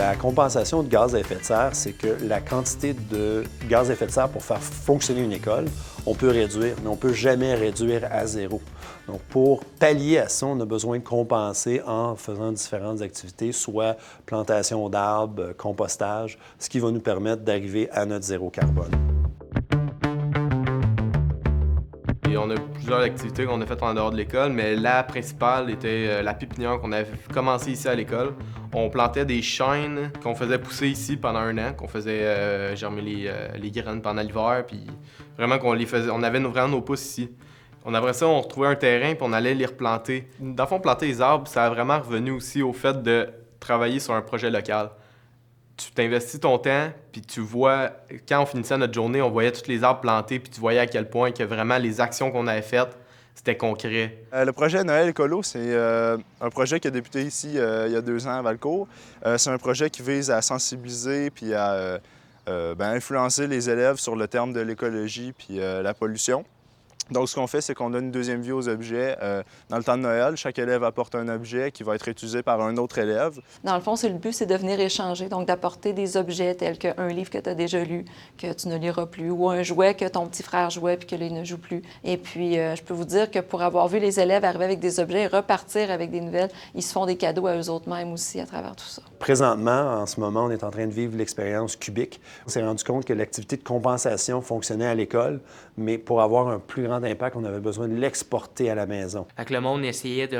La compensation de gaz à effet de serre, c'est que la quantité de gaz à effet de serre pour faire fonctionner une école, on peut réduire, mais on ne peut jamais réduire à zéro. Donc, pour pallier à ça, on a besoin de compenser en faisant différentes activités, soit plantation d'arbres, compostage, ce qui va nous permettre d'arriver à notre zéro carbone. Et on a plusieurs activités qu'on a faites en dehors de l'école, mais la principale était la pépinière qu'on avait commencé ici à l'école. On plantait des chênes qu'on faisait pousser ici pendant 1 an, qu'on faisait germer les graines pendant l'hiver, puis vraiment on avait vraiment nos pousses ici. Après ça, on retrouvait un terrain puis on allait les replanter. Dans le fond, planter les arbres, ça a vraiment revenu aussi au fait de travailler sur un projet local. Tu t'investis ton temps, puis tu vois, quand on finissait notre journée, on voyait tous les arbres plantés, puis tu voyais à quel point que vraiment les actions qu'on avait faites, c'était concret. Le projet Noël écolo, c'est un projet qui a débuté ici il y a 2 ans à Valcourt. C'est un projet qui vise à sensibiliser puis à influencer les élèves sur le terme de l'écologie puis la pollution. Donc, ce qu'on fait, c'est qu'on donne une deuxième vie aux objets. Dans le temps de Noël, chaque élève apporte un objet qui va être utilisé par un autre élève. Dans le fond, le but, c'est de venir échanger, donc d'apporter des objets tels qu'un livre que tu as déjà lu, que tu ne liras plus, ou un jouet que ton petit frère jouait puis que là, il ne joue plus. Et puis, je peux vous dire que pour avoir vu les élèves arriver avec des objets et repartir avec des nouvelles, ils se font des cadeaux à eux autres mêmes aussi à travers tout ça. Présentement, en ce moment, on est en train de vivre l'expérience cubique. On s'est rendu compte que l'activité de compensation fonctionnait à l'école, mais pour avoir un plus grand impact, on avait besoin de l'exporter à la maison. Fait que le monde essayait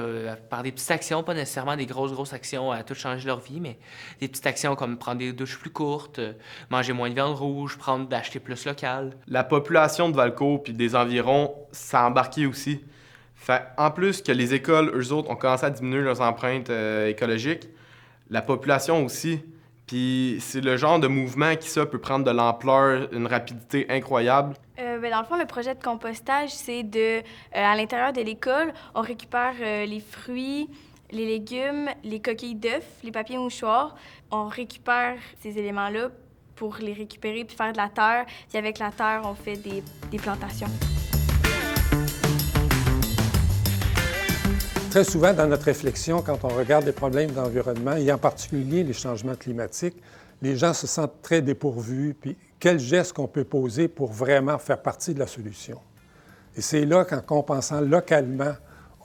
par des petites actions, pas nécessairement des grosses actions à tout changer leur vie, mais des petites actions comme prendre des douches plus courtes, manger moins de viande rouge, d'acheter plus local. La population de Valcourt puis des environs, ça a embarqué aussi. Fait, en plus que les écoles, eux autres, ont commencé à diminuer leurs empreintes écologiques, la population aussi. Puis c'est le genre de mouvement qui, ça, peut prendre de l'ampleur, une rapidité incroyable. Dans le fond, le projet de compostage, c'est à l'intérieur de l'école, on récupère les fruits, les légumes, les coquilles d'œufs, les papiers mouchoirs. On récupère ces éléments-là pour les récupérer puis faire de la terre. Puis avec la terre, on fait des plantations. Très souvent, dans notre réflexion, quand on regarde les problèmes d'environnement, et en particulier les changements climatiques, les gens se sentent très dépourvus. Puis quel geste qu'on peut poser pour vraiment faire partie de la solution? Et c'est là qu'en compensant localement,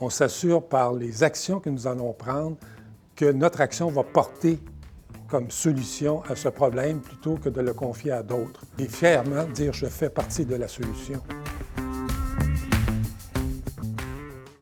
on s'assure par les actions que nous allons prendre que notre action va porter comme solution à ce problème plutôt que de le confier à d'autres. Et fièrement dire « je fais partie de la solution ».